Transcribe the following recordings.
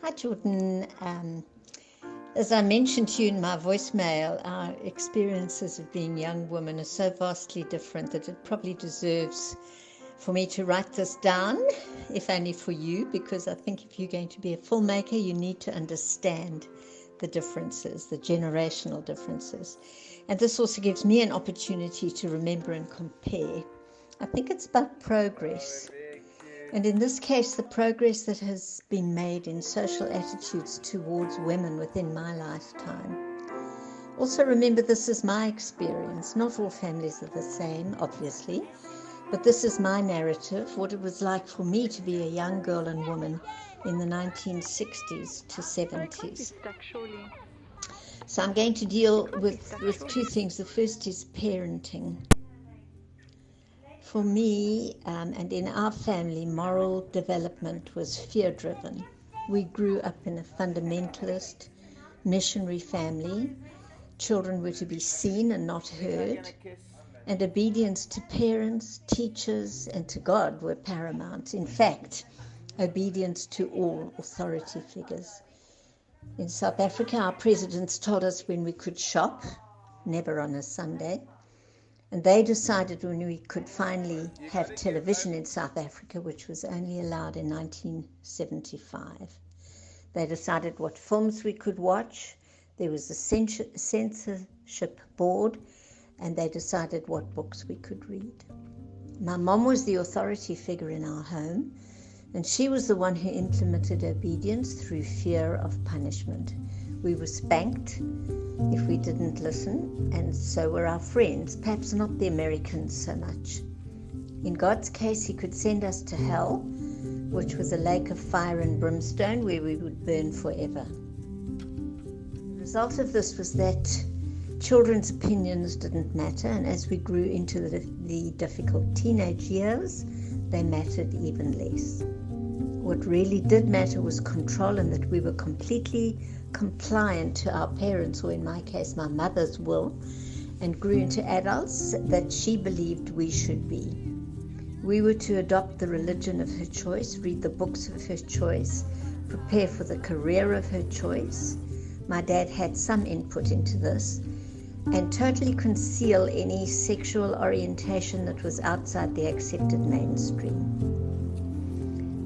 Hi, Jordan. As I mentioned to you in my voicemail, our experiences of being young women are so vastly different that it probably deserves for me to write this down, if only for you, because I think if you're going to be a filmmaker, you need to understand the differences, the generational differences. And this also gives me an opportunity to remember and compare. I think it's about progress. And in this case, the progress that has been made in social attitudes towards women within my lifetime. Also remember, this is my experience. Not all families are the same, obviously, but this is my narrative, what it was like for me to be a young girl and woman in the 1960s to 70s. So I'm going to deal with two things. The first is parenting. For me, and in our family, moral development was fear-driven. We grew up in a fundamentalist, missionary family. Children were to be seen and not heard, and obedience to parents, teachers, and to God were paramount. In fact, obedience to all authority figures. In South Africa, our presidents told us when we could shop, never on a Sunday. And they decided when we could finally have television in South Africa, which was only allowed in 1975. They decided what films we could watch. There was a censorship board, and they decided what books we could read. My mom was the authority figure in our home, and she was the one who implemented obedience through fear of punishment. We were spanked if we didn't listen, and so were our friends, perhaps not the Americans so much. In God's case, he could send us to hell, which was a lake of fire and brimstone where we would burn forever. The result of this was that children's opinions didn't matter, and as we grew into the difficult teenage years, they mattered even less. What really did matter was control, and that we were completely compliant to our parents, or in my case, my mother's will, and grew into adults that she believed we should be. We were to adopt the religion of her choice, read the books of her choice, prepare for the career of her choice. My dad had some input into this, and totally conceal any sexual orientation that was outside the accepted mainstream.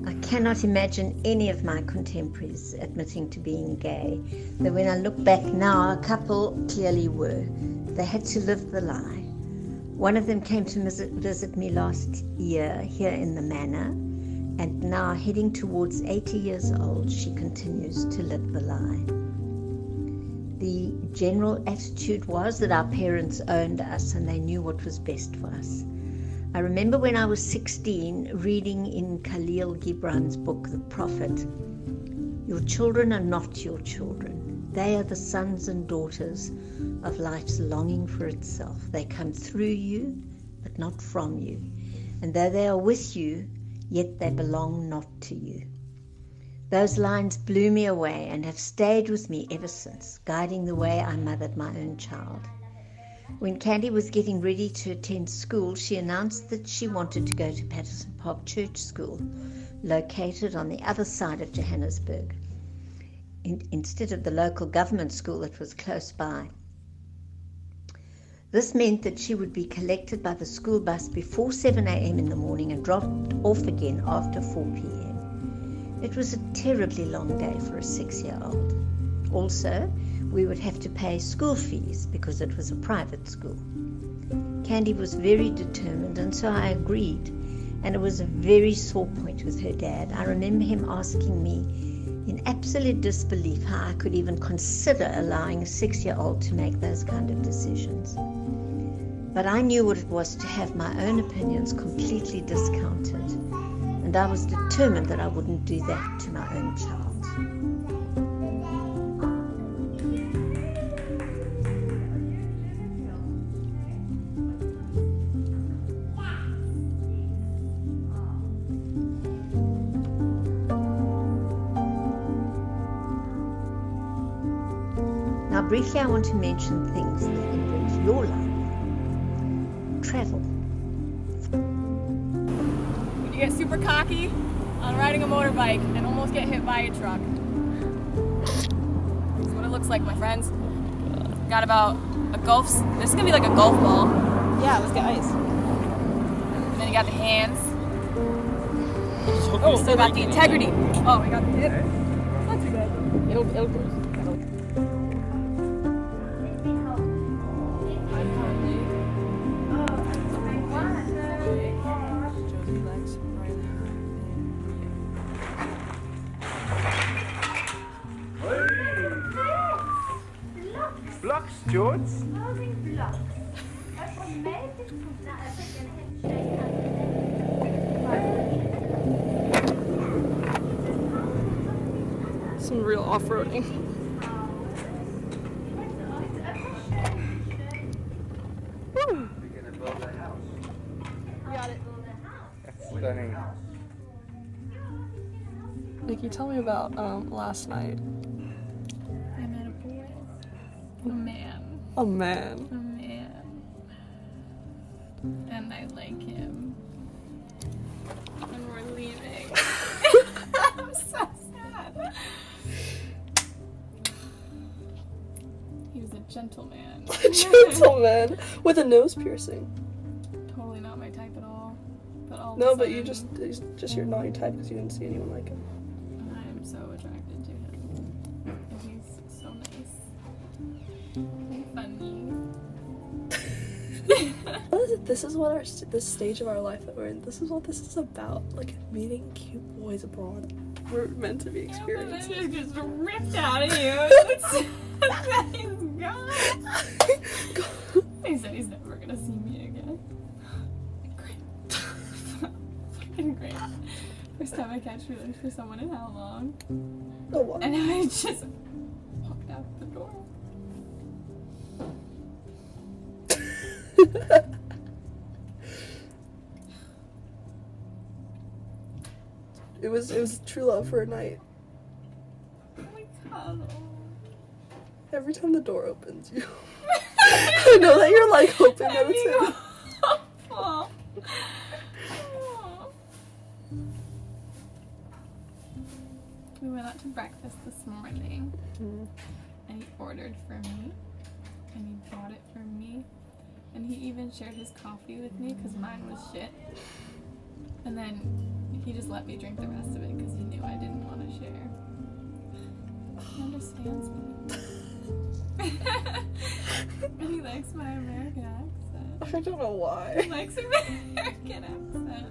I cannot imagine any of my contemporaries admitting to being gay, though when I look back now, a couple clearly were. They had to live the lie. One of them came to visit me last year here in the manor, and now heading towards 80 years old, she continues to live the lie. The general attitude was that our parents owned us and they knew what was best for us. I remember when I was 16 reading in Khalil Gibran's book, The Prophet, "Your children are not your children. They are the sons and daughters of life's longing for itself. They come through you, but not from you. And though they are with you, yet they belong not to you." Those lines blew me away and have stayed with me ever since, guiding the way I mothered my own child. When Candy was getting ready to attend school, she announced that she wanted to go to Patterson Park Church School, located on the other side of Johannesburg, instead of the local government school that was close by. This meant that she would be collected by the school bus before 7 a.m. in the morning and dropped off again after 4 p.m. It was a terribly long day for a 6-year-old. Also, we would have to pay school fees because it was a private school. Candy was very determined, and so I agreed, and it was a very sore point with her dad. I remember him asking me in absolute disbelief how I could even consider allowing a 6-year-old to make those kind of decisions. But I knew what it was to have my own opinions completely discounted, and I was determined that I wouldn't do that to my own child. Now, briefly, I want to mention things that enrich your life. Travel. When you get super cocky on riding a motorbike and almost get hit by a truck. looks like, my friends. Got about a golf. This is gonna be like a golf ball. Yeah, let's get ice. And then you got the hands. Oh, still got the integrity. Oh, we got the hip. It's not too bad though. It'll bruise. Blocks, George? Some real off-roading. We're gonna build a house. Got it. That's stunning. Nikki, tell me about last night. I met a boy. A man. Oh man. A man. And I like him. And we're leaving. I'm so sad. He was a gentleman. Gentleman with a nose piercing. Totally not my type at all. But all of a No, but you sudden, he's just you're not your type because you didn't see anyone like him. I'm so attracted to him. And he's so nice. And funny. This is what this stage of our life that we're in. This is what this is about. Like meeting cute boys abroad. We're meant to be experiencing. It just ripped out of you. He's gone. He said he's never gonna see me again. Great. Fucking great. First time I catch feelings for someone in how long? Oh, what? And I just walked out the door. It was true love for a night. Oh my god. Every time the door opens, you. I know that you're like hoping that it's him. Oh. We went out to breakfast this morning, and he ordered for me, and he bought it for me, and he even shared his coffee with me because mine was shit. And then he just let me drink the rest of it because he knew I didn't want to share. He understands me. And he likes my American accent. I don't know He why. likes American accent.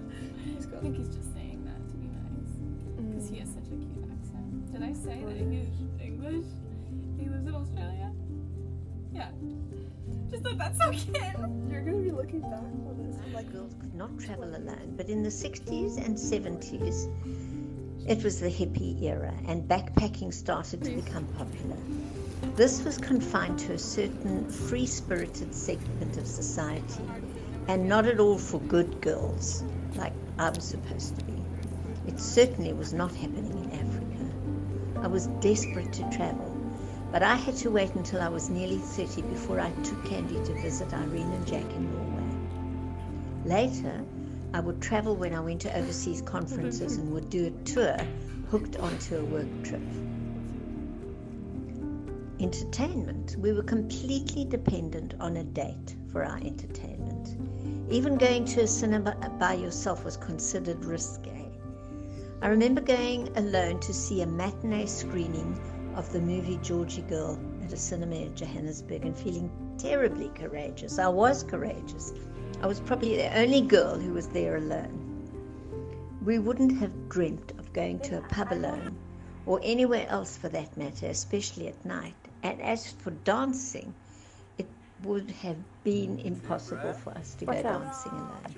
I think he's just saying that to be nice. Because he has such a cute accent. Did I say that he's English? He lives in Australia? Yeah. Just thought that's so cute. You're gonna be looking back on this and like, Girls could not travel alone, but in the 60s and 70s, it was the hippie era, and backpacking started to become popular. This was confined to a certain free-spirited segment of society, and not at all for good girls, like I was supposed to be. It certainly was not happening in Africa. I was desperate to travel, but I had to wait until I was nearly 30 before I took Candy to visit Irene and Jack in Norway. Later, I would travel when I went to overseas conferences and would do a tour hooked onto a work trip. Entertainment. We were completely dependent on a date for our entertainment. Even going to a cinema by yourself was considered risque. I remember going alone to see a matinee screening of the movie Georgie Girl at a cinema in Johannesburg and feeling terribly courageous. I was courageous. I was probably the only girl who was there alone. We wouldn't have dreamt of going to a pub alone, or anywhere else for that matter, especially at night. And as for dancing, it would have been impossible for us to go dancing alone.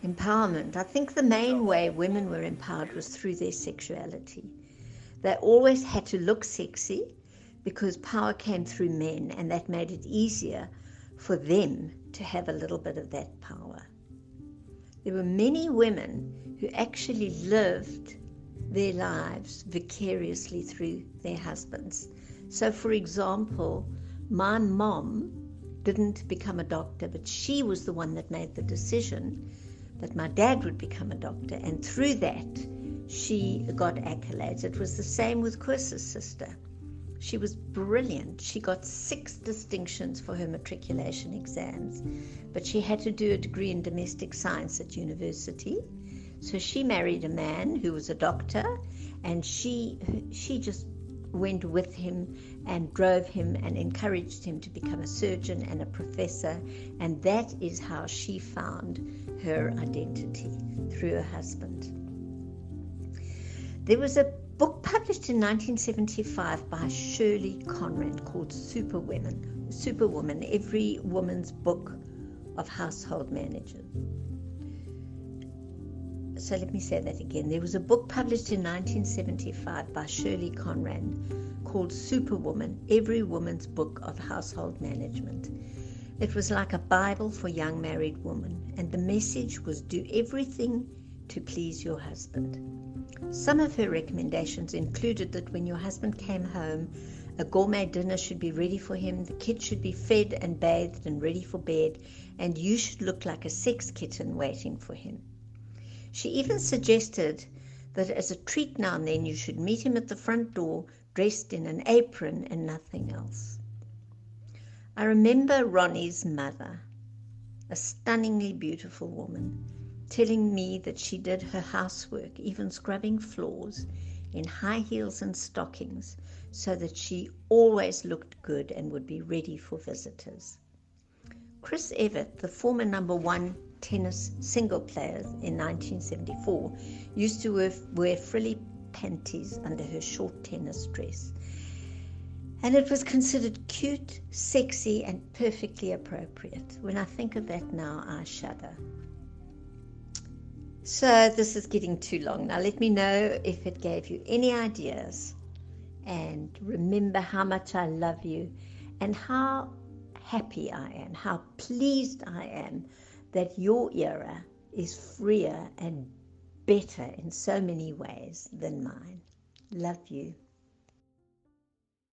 Empowerment. I think the main way women were empowered was through their sexuality. They always had to look sexy because power came through men, and that made it easier for them to have a little bit of that power. There were many women who actually lived their lives vicariously through their husbands. So, for example, my mom didn't become a doctor, but she was the one that made the decision that my dad would become a doctor, and through that, she got accolades. It was the same with Chris's sister. She was brilliant. She got 6 distinctions for her matriculation exams, but she had to do a degree in domestic science at university. So she married a man who was a doctor, and she just went with him and drove him and encouraged him to become a surgeon and a professor, and that is how she found her identity, through her husband. There was a book published in 1975 by Shirley Conrad called Superwoman, Every Woman's Book of Household Managers. So let me say that again. There was a book published in 1975 by Shirley Conrad called Superwoman, Every Woman's Book of Household Management. It was like a Bible for young married women, and the message was do everything to please your husband. Some of her recommendations included that when your husband came home, a gourmet dinner should be ready for him, the kids should be fed and bathed and ready for bed, and you should look like a sex kitten waiting for him. She even suggested that as a treat now and then you should meet him at the front door dressed in an apron and nothing else. I remember Ronnie's mother, a stunningly beautiful woman, telling me that she did her housework, even scrubbing floors, in high heels and stockings, so that she always looked good and would be ready for visitors. Chris Evert, the former #1 tennis single player in 1974, used to wear frilly panties under her short tennis dress. And it was considered cute, sexy, and perfectly appropriate. When I think of that now, I shudder. So this is getting too long. Now let me know if it gave you any ideas. And remember how much I love you and how happy I am, how pleased I am that your era is freer and better in so many ways than mine. Love you.